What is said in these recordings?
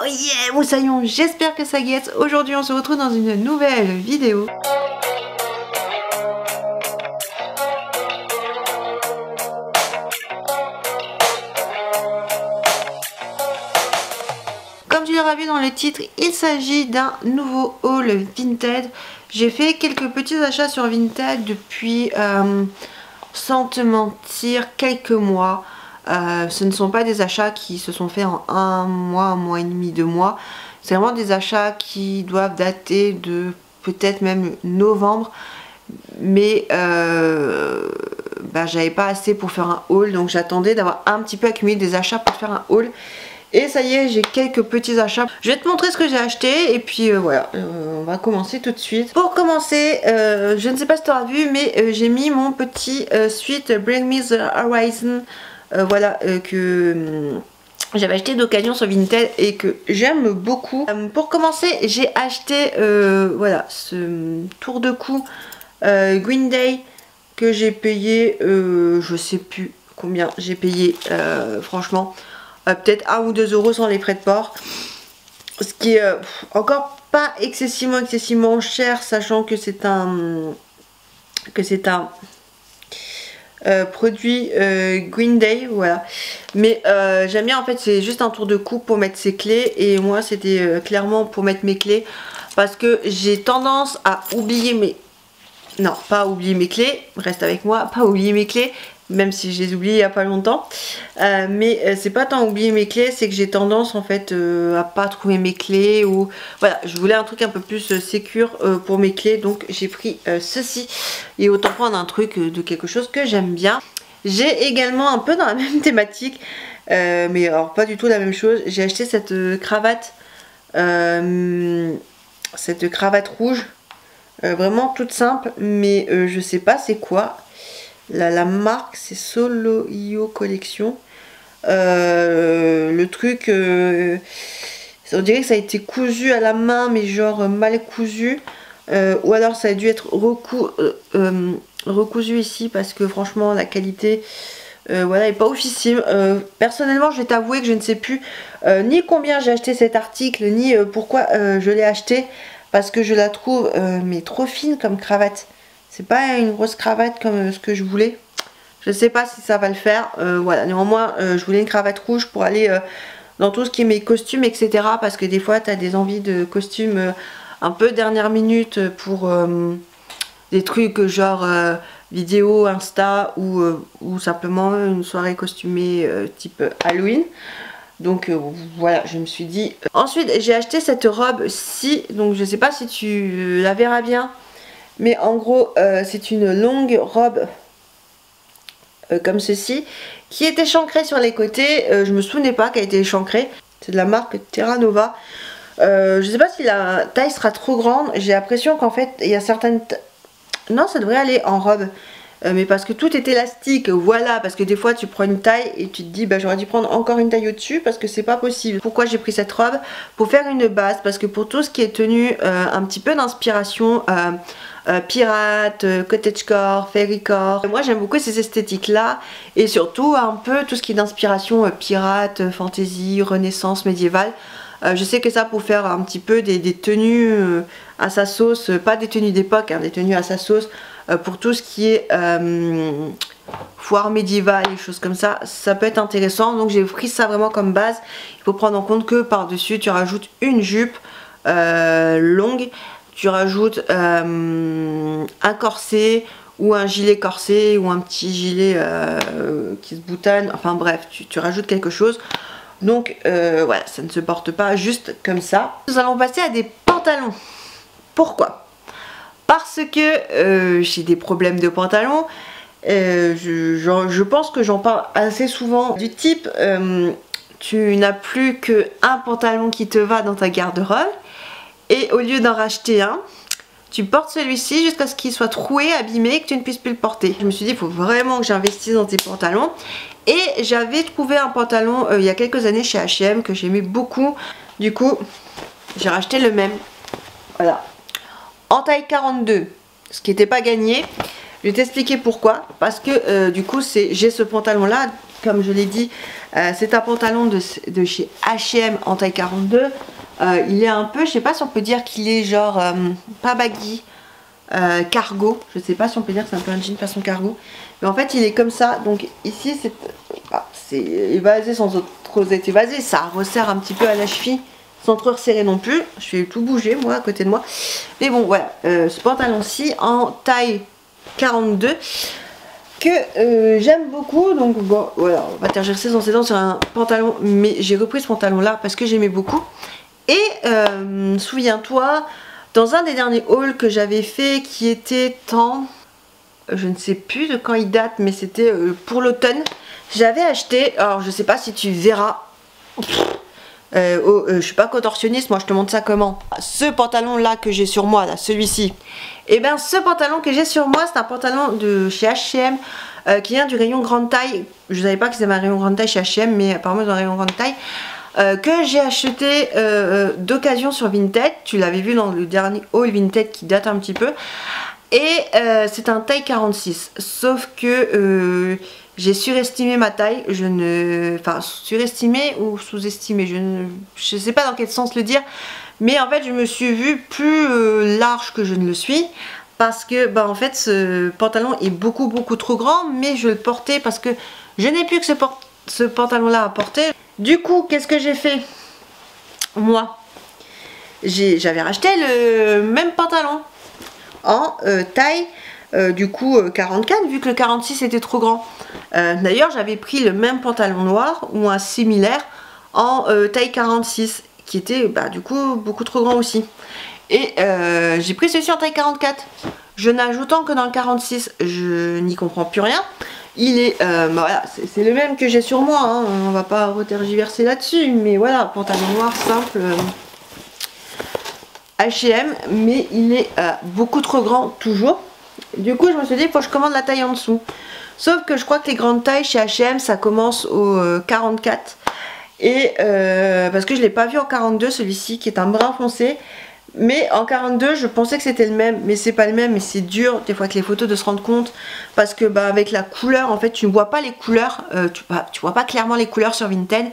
Oh yeah, moussaillon, j'espère que ça guette. Aujourd'hui on se retrouve dans une nouvelle vidéo. Comme tu l'auras vu dans le titre, il s'agit d'un nouveau haul Vinted. J'ai fait quelques petits achats sur Vinted depuis, sans te mentir, quelques mois. Ce ne sont pas des achats qui se sont faits en un mois et demi, 2 mois. C'est vraiment des achats qui doivent dater de peut-être même novembre. Mais j'avais pas assez pour faire un haul, donc j'attendais d'avoir un petit peu accumulé des achats pour faire un haul. Et ça y est, j'ai quelques petits achats. Je vais te montrer ce que j'ai acheté et puis voilà, on va commencer tout de suite. Pour commencer, je ne sais pas si tu auras vu, mais j'ai mis mon petit suite Bring Me The Horizon. Que j'avais acheté d'occasion sur Vinted et que j'aime beaucoup. Pour commencer, j'ai acheté voilà, ce tour de cou Green Day que j'ai payé, je sais plus combien j'ai payé, franchement, peut-être 1 ou 2 euros sans les frais de port. Ce qui est encore pas excessivement cher, sachant que c'est un produit Green Day, voilà. Mais j'aime bien, en fait, c'est juste un tour de cou pour mettre ses clés. Et moi c'était clairement pour mettre mes clés, parce que j'ai tendance à oublier mes... Non, pas oublier mes clés, reste avec moi, pas oublier mes clés, même si je les oublie il y a pas longtemps. Mais c'est pas tant oublier mes clés, c'est que j'ai tendance en fait à pas trouver mes clés, ou voilà, je voulais un truc un peu plus sécure pour mes clés, donc j'ai pris ceci. Et autant prendre un truc de quelque chose que j'aime bien. J'ai également un peu dans la même thématique, mais alors pas du tout la même chose. J'ai acheté cette cravate rouge. Vraiment toute simple, mais je sais pas c'est quoi. La marque c'est Solo.io Collection. Le truc, on dirait que ça a été cousu à la main, mais genre mal cousu. Ou alors ça a dû être recousu ici, parce que franchement la qualité voilà, est pas oufissime. Personnellement, je vais t'avouer que je ne sais plus ni combien j'ai acheté cet article, ni pourquoi je l'ai acheté. Parce que je la trouve mais trop fine comme cravate. C'est pas une grosse cravate comme ce que je voulais. Je sais pas si ça va le faire. Voilà, néanmoins je voulais une cravate rouge pour aller dans tout ce qui est mes costumes, etc. Parce que des fois tu as des envies de costumes un peu dernière minute pour des trucs genre vidéo, Insta, ou simplement une soirée costumée type Halloween. Donc voilà, je me suis dit. Ensuite, j'ai acheté cette robe-ci. Donc je sais pas si tu la verras bien, mais en gros c'est une longue robe comme ceci, qui était échancrée sur les côtés. Je me souvenais pas qu'elle était échancrée. C'est de la marque Terra Nova. Je sais pas si la taille sera trop grande. J'ai l'impression qu'en fait il y a certaines... Non, ça devrait aller en robe. Mais parce que tout est élastique, voilà, parce que des fois tu prends une taille et tu te dis bah j'aurais dû prendre encore une taille au-dessus, parce que c'est pas possible. Pourquoi j'ai pris cette robe? Pour faire une base, parce que pour tout ce qui est tenue un petit peu d'inspiration pirate, cottagecore, fairycore, moi j'aime beaucoup ces esthétiques là, et surtout un peu tout ce qui est d'inspiration pirate, fantasy, renaissance, médiévale. Je sais que ça, pour faire un petit peu des tenues à sa sauce, pas des tenues d'époque, hein, des tenues à sa sauce, pour tout ce qui est foire médiévale et choses comme ça, ça peut être intéressant. Donc j'ai pris ça vraiment comme base. Il faut prendre en compte que par dessus tu rajoutes une jupe longue, tu rajoutes un corset ou un gilet corsé ou un petit gilet qui se boutonne, enfin bref, tu rajoutes quelque chose. Donc voilà, ça ne se porte pas juste comme ça. Nous allons passer à des pantalons. Pourquoi? Parce que j'ai des problèmes de pantalons. Je pense que j'en parle assez souvent. Du type, tu n'as plus qu'un pantalon qui te va dans ta garde-robe. Et au lieu d'en racheter un, tu portes celui-ci jusqu'à ce qu'il soit troué, abîmé, et que tu ne puisses plus le porter. Je me suis dit, il faut vraiment que j'investisse dans tes pantalons. Et j'avais trouvé un pantalon il y a quelques années chez H&M que j'aimais beaucoup. Du coup, j'ai racheté le même. Voilà. En taille 42, ce qui n'était pas gagné. Je vais t'expliquer pourquoi. Parce que du coup, j'ai ce pantalon là comme je l'ai dit, c'est un pantalon de chez H&M en taille 42. Il est un peu, je sais pas si on peut dire qu'il est genre, pas baggy, cargo. Je sais pas si on peut dire que c'est un peu un jean façon cargo. Mais en fait il est comme ça. Donc ici c'est évasé sans trop être évasé. Ça resserre un petit peu à la cheville. Sans trop resserrer non plus. Je vais tout bouger moi à côté de moi. Mais bon voilà. Ce pantalon-ci en taille 42. Que j'aime beaucoup, donc bon voilà, on va tergiverser dans ses dents sur un pantalon, mais j'ai repris ce pantalon là parce que j'aimais beaucoup. Et souviens-toi, dans un des derniers hauls que j'avais fait qui était en, je ne sais plus de quand il date, mais c'était pour l'automne, j'avais acheté, alors je sais pas si tu verras, je suis pas contorsionniste, moi je te montre ça comment. Ce pantalon là que j'ai sur moi, là, celui-ci, et bien ce pantalon que j'ai sur moi, c'est un pantalon de chez H&M qui vient du rayon grande taille. Je savais pas qu'ils avaient un rayon grande taille chez H&M, mais apparemment ils ont un rayon grande taille que j'ai acheté d'occasion sur Vinted. Tu l'avais vu dans le dernier haul Vinted qui date un petit peu. Et c'est un taille 46, sauf que j'ai surestimé ma taille, enfin surestimé ou sous-estimé, je sais pas dans quel sens le dire, mais en fait je me suis vue plus large que je ne le suis, parce que bah en fait ce pantalon est beaucoup trop grand, mais je le portais parce que je n'ai plus que ce pantalon là à porter. Du coup qu'est-ce que j'ai fait moi? J'avais racheté le même pantalon en taille du coup 44, vu que le 46 était trop grand. D'ailleurs j'avais pris le même pantalon noir ou un similaire en taille 46 qui était bah, du coup beaucoup trop grand aussi. Et j'ai pris celui-ci en taille 44. Je n'ajoutant que dans le 46, je n'y comprends plus rien. Il est, bah voilà, c'est le même que j'ai sur moi, hein. On va pas retergiverser là-dessus, mais voilà, pantalon noir simple. H&M, mais il est beaucoup trop grand toujours. Du coup je me suis dit il faut que je commande la taille en dessous, sauf que je crois que les grandes tailles chez H&M ça commence au 44, et parce que je l'ai pas vu en 42 celui-ci qui est un brun foncé, mais en 42 je pensais que c'était le même, mais c'est pas le même, et c'est dur des fois avec les photos de se rendre compte, parce que bah avec la couleur en fait tu ne vois pas les couleurs, tu vois pas clairement les couleurs sur Vinted.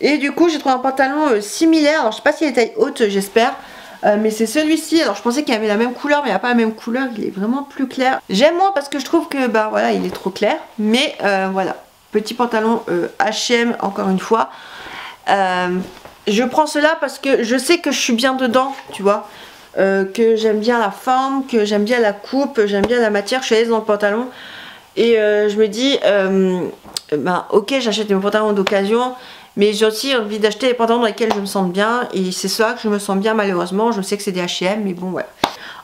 Et du coup j'ai trouvé un pantalon similaire, alors je sais pas s'il est taille haute, j'espère. Mais c'est celui-ci, alors je pensais qu'il avait la même couleur, mais il n'y a pas la même couleur, il est vraiment plus clair. J'aime moins parce que je trouve que bah voilà, il est trop clair, mais voilà, petit pantalon H&M encore une fois. Je prends cela parce que je sais que je suis bien dedans, tu vois, que j'aime bien la forme, que j'aime bien la coupe, j'aime bien la matière, je suis à l'aise dans le pantalon. Et je me dis, ben ok, j'achète mes pantalons d'occasion, mais j'ai aussi envie d'acheter des pantalons dans lesquels je me sens bien. Et c'est ça que je me sens bien malheureusement. Je sais que c'est des H&M, mais bon ouais.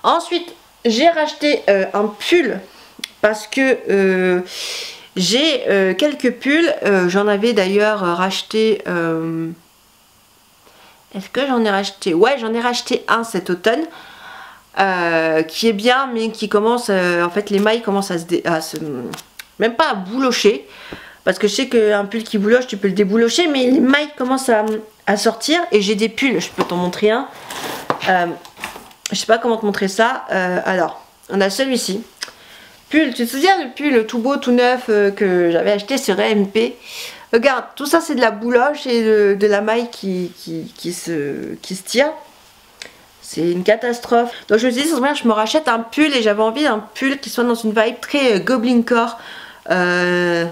Ensuite, j'ai racheté un pull parce que j'ai quelques pulls. J'en avais d'ailleurs racheté... Est-ce que j'en ai racheté? Ouais, j'en ai racheté un cet automne. Qui est bien, mais qui commence... en fait, les mailles commencent à se... Même pas à boulocher. Parce que je sais qu'un pull qui bouloche, tu peux le déboulocher, mais les mailles commencent à sortir. Et j'ai des pulls, je peux t'en montrer un. Je sais pas comment te montrer ça. Alors, on a celui-ci. Pull, tu te souviens du pull tout beau, tout neuf que j'avais acheté sur MP? Regarde, tout ça c'est de la bouloche et de la maille qui se tire. C'est une catastrophe. Donc je me suis dit, je me rachète un pull, et j'avais envie d'un pull qui soit dans une vibe très Goblin Core. Que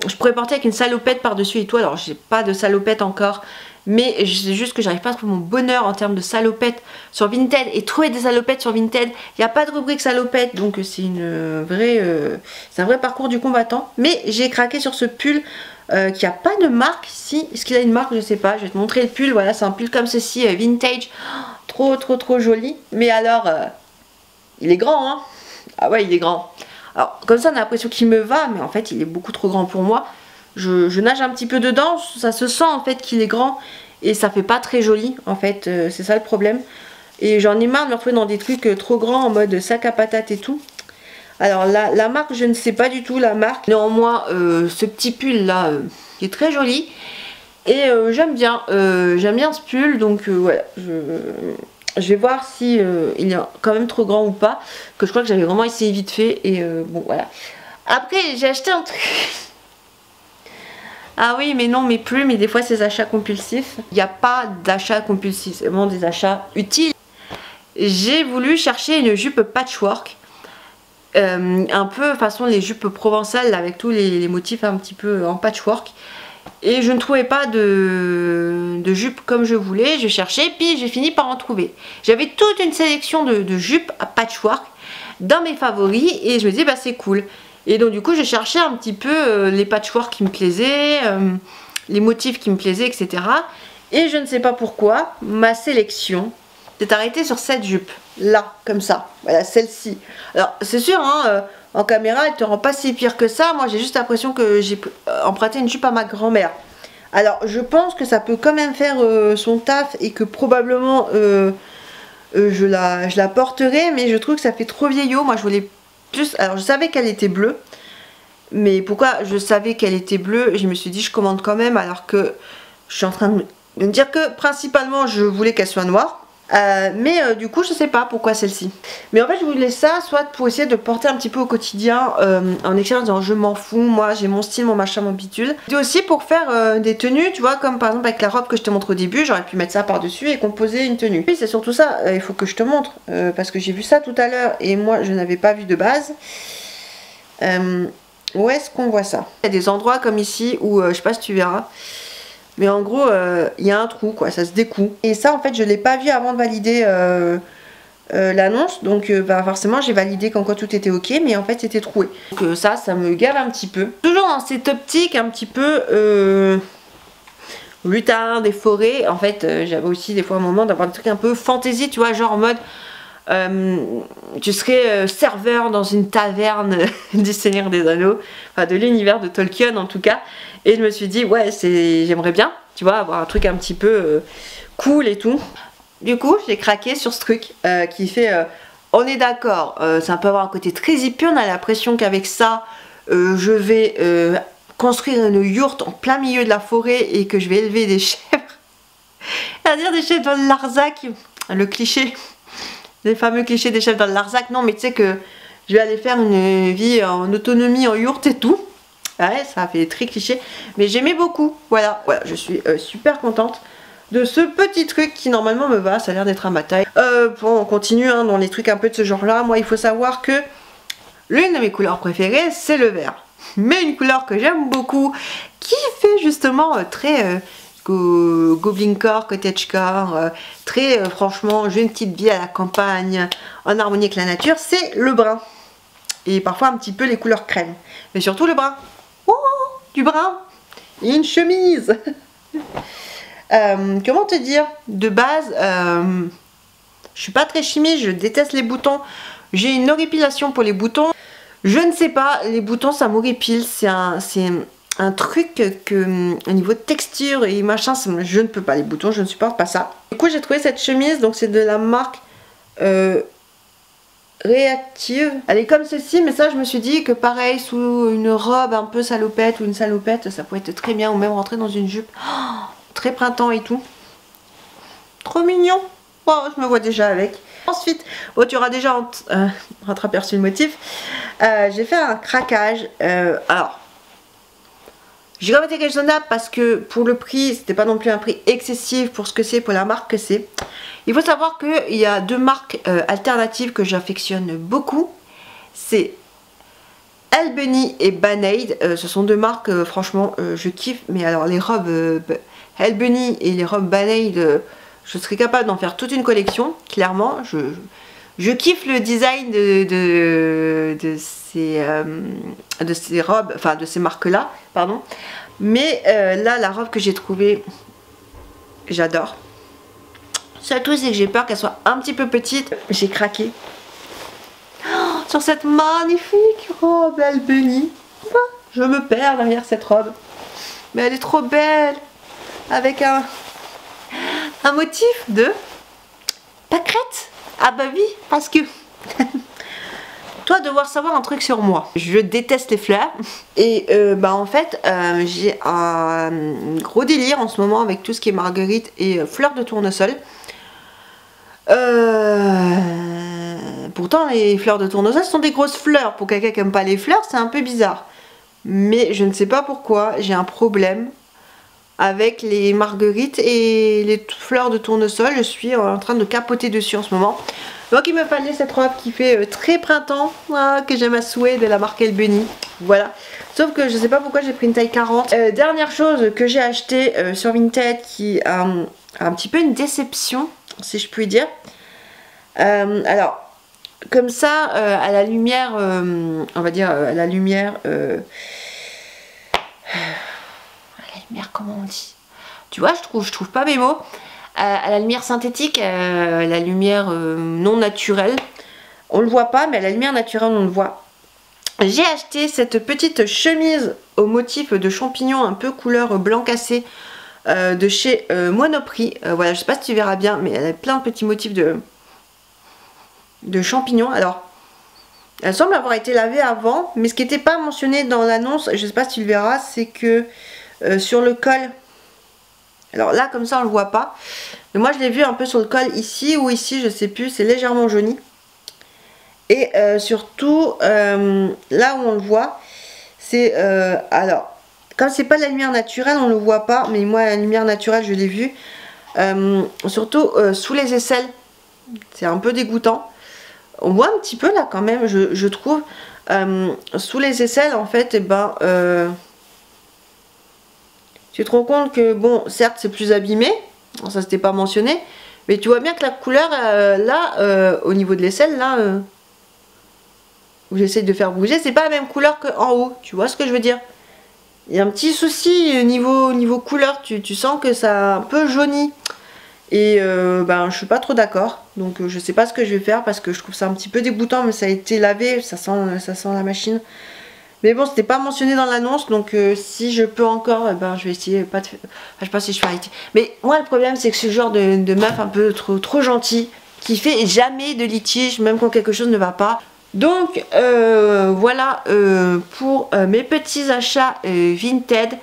je pourrais porter avec une salopette par dessus et tout. Alors j'ai pas de salopette encore, mais c'est juste que j'arrive pas à trouver mon bonheur en termes de salopette sur Vinted, et trouver des salopettes sur Vinted, il n'y a pas de rubrique salopette, donc c'est un vrai parcours du combattant. Mais j'ai craqué sur ce pull qui a pas de marque ici. Est-ce qu'il a une marque? Je sais pas, je vais te montrer le pull. Voilà, c'est un pull comme ceci, vintage, trop joli. Mais alors il est grand, hein. Ah ouais, il est grand. Alors comme ça on a l'impression qu'il me va, mais en fait il est beaucoup trop grand pour moi. Je nage un petit peu dedans, ça se sent en fait qu'il est grand, et ça fait pas très joli en fait, c'est ça le problème. Et j'en ai marre de me retrouver dans des trucs trop grands en mode sac à patates et tout. Alors la marque, je ne sais pas du tout la marque. Néanmoins ce petit pull là qui est très joli, et j'aime bien ce pull, donc voilà, je vais voir si il est quand même trop grand ou pas, que je crois que j'avais vraiment essayé vite fait, et bon voilà. Après j'ai acheté un truc Ah oui, mais non, mais plus, mais des fois ces achats compulsifs. Il n'y a pas d'achat compulsif, c'est vraiment des achats utiles. J'ai voulu chercher une jupe patchwork. Un peu façon les jupes provençales avec tous les motifs un petit peu en patchwork. Et je ne trouvais pas de jupe comme je voulais. Je cherchais, puis j'ai fini par en trouver. J'avais toute une sélection de jupes à patchwork dans mes favoris. Et je me disais, bah c'est cool. Et donc du coup, je cherchais un petit peu les patchwork qui me plaisaient, les motifs qui me plaisaient, etc. Et je ne sais pas pourquoi, ma sélection s'est arrêtée sur cette jupe. Là, comme ça. Voilà, celle-ci. Alors, c'est sûr, hein, en caméra, elle te rend pas si pire que ça. Moi, j'ai juste l'impression que j'ai emprunté une jupe à ma grand-mère. Alors, je pense que ça peut quand même faire son taf et que probablement je la porterai, mais je trouve que ça fait trop vieillot. Moi, je voulais plus... Alors, je savais qu'elle était bleue, mais pourquoi je savais qu'elle était bleue? Je me suis dit, je commande quand même, alors que je suis en train de me dire que principalement, je voulais qu'elle soit noire. Mais du coup je sais pas pourquoi celle-ci, mais en fait je voulais ça soit pour essayer de porter un petit peu au quotidien en extérieur, en disant je m'en fous, moi j'ai mon style, mon machin, mon bidule. Et aussi pour faire des tenues, tu vois, comme par exemple avec la robe que je te montre au début, j'aurais pu mettre ça par dessus et composer une tenue. Oui, c'est surtout ça, il faut que je te montre parce que j'ai vu ça tout à l'heure et moi je n'avais pas vu de base. Où est-ce qu'on voit ça? Il y a des endroits comme ici où je sais pas si tu verras, mais en gros il y a un trou quoi, ça se découd. Et ça en fait je l'ai pas vu avant de valider l'annonce, donc bah, forcément j'ai validé comme quoi tout était ok, mais en fait c'était troué. Donc ça me gave un petit peu. Toujours dans cette optique un petit peu lutin des forêts. En fait j'avais aussi des fois un moment d'avoir des trucs un peu fantasy, tu vois, genre en mode tu serais serveur dans une taverne du Seigneur des Anneaux, enfin de l'univers de Tolkien en tout cas. Et je me suis dit ouais, j'aimerais bien, tu vois, avoir un truc un petit peu cool et tout. Du coup j'ai craqué sur ce truc qui fait on est d'accord, ça peut avoir un côté très hippie. On a l'impression qu'avec ça je vais construire une yourte en plein milieu de la forêt et que je vais élever des chèvres. À dire des chèvres dans le Larzac, le cliché, les fameux clichés des chèvres dans le Larzac. Non mais tu sais que je vais aller faire une vie en autonomie en yourte et tout. Ouais, ça fait très cliché, mais j'aimais beaucoup. Voilà, je suis super contente de ce petit truc qui normalement me va. Ça a l'air d'être à ma taille. Bon, on continue hein, dans les trucs un peu de ce genre là. Moi il faut savoir que l'une de mes couleurs préférées c'est le vert, mais une couleur que j'aime beaucoup qui fait justement très Goblin Core, Cottagecore, très franchement j'ai une petite vie à la campagne en harmonie avec la nature, c'est le brun. Et parfois un petit peu les couleurs crème, mais surtout le brun. Oh, du brun et une chemise. Comment te dire, de base je suis pas très chimie, je déteste les boutons, j'ai une horripilation pour les boutons. Je ne sais pas, les boutons ça m'horripile, c'est un truc que au niveau de texture et machin, je ne peux pas les boutons, je ne supporte pas ça. Du coup j'ai trouvé cette chemise, donc c'est de la marque Réactive. Elle est comme ceci, mais ça je me suis dit que pareil sous une robe un peu salopette ou une salopette ça pourrait être très bien, ou même rentrer dans une jupe. Oh, très printemps et tout. Trop mignon. Oh, je me vois déjà avec. Ensuite, bon, tu auras déjà entreaperçu le motif. J'ai fait un craquage. Alors, j'ai quand même été raisonnable parce que pour le prix, c'était pas non plus un prix excessif pour ce que c'est, pour la marque que c'est. Il faut savoir qu'il y a deux marques alternatives que j'affectionne beaucoup. C'est Albany et Band-Aid. Ce sont deux marques, franchement, je kiffe. Mais alors, les robes Albany et les robes Band-Aid, je serais capable d'en faire toute une collection. Clairement, je kiffe le design de ces robes, enfin de ces marques-là, pardon. Mais là, la robe que j'ai trouvée, j'adore. Surtout c'est que j'ai peur qu'elle soit un petit peu petite. J'ai craqué sur cette magnifique robe Albany. Je me perds derrière cette robe, mais elle est trop belle, avec un motif de pâquerette. Ah bah oui, parce que toi devoir savoir un truc sur moi, je déteste les fleurs et bah en fait j'ai un gros délire en ce moment avec tout ce qui est marguerite et fleurs de tournesol. Pourtant les fleurs de tournesol sont des grosses fleurs. Pour quelqu'un qui aime pas les fleurs, c'est un peu bizarre. mais je ne sais pas pourquoi, j'ai un problème avec les marguerites et les fleurs de tournesol. Je suis en train de capoter dessus en ce moment. Donc il me fallait cette robe qui fait très printemps, que j'aime à souhait, de la marque El Bunny. Voilà. Sauf que je sais pas pourquoi j'ai pris une taille 40. Dernière chose que j'ai acheté sur Vinted qui a un petit peu une déception, si je puis dire. Alors, comme ça, à la lumière, on va dire à la lumière... comment on dit, tu vois, je trouve pas mes mots, à la lumière synthétique, la lumière non naturelle, on le voit pas, mais à la lumière naturelle on le voit. J'ai acheté cette petite chemise au motif de champignons un peu couleur blanc cassé de chez Monoprix. Voilà, je sais pas si tu verras bien, mais elle a plein de petits motifs de champignons. Alors elle semble avoir été lavée avant, mais ce qui n'était pas mentionné dans l'annonce, je sais pas si tu le verras, c'est que sur le col, alors là comme ça on le voit pas, mais moi je l'ai vu un peu sur le col ici ou ici, je sais plus, c'est légèrement jauni. Et surtout là où on le voit, c'est alors comme c'est pas la lumière naturelle on le voit pas, mais moi la lumière naturelle je l'ai vu, surtout sous les aisselles, c'est un peu dégoûtant. On voit un petit peu là quand même, je trouve, sous les aisselles en fait, et ben tu te rends compte que bon, certes c'est plus abîmé, ça c'était pas mentionné, mais tu vois bien que la couleur là, au niveau de l'aisselle là, où j'essaie de faire bouger, c'est pas la même couleur qu'en haut, tu vois ce que je veux dire. Il y a un petit souci niveau couleur, tu sens que ça a un peu jauni. Et ben je suis pas trop d'accord, donc je sais pas ce que je vais faire parce que je trouve ça un petit peu dégoûtant, mais ça a été lavé, ça sent la machine. Mais bon, c'était pas mentionné dans l'annonce, donc si je peux encore, eh ben, je vais essayer, pas de... enfin, je sais pas si je fais arrêter. Mais moi le problème c'est que ce genre de meuf un peu trop gentil, qui fait jamais de litige, même quand quelque chose ne va pas. Donc voilà pour mes petits achats Vinted.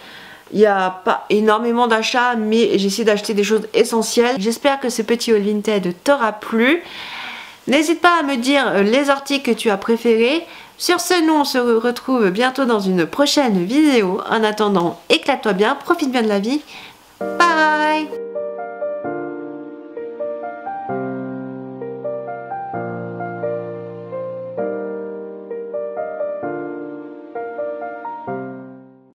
Il n'y a pas énormément d'achats, mais j'essaie d'acheter des choses essentielles. J'espère que ce petit haul Vinted t'aura plu. N'hésite pas à me dire les articles que tu as préférés. Sur ce, nous on se retrouve bientôt dans une prochaine vidéo. En attendant, éclate-toi bien, profite bien de la vie. Bye!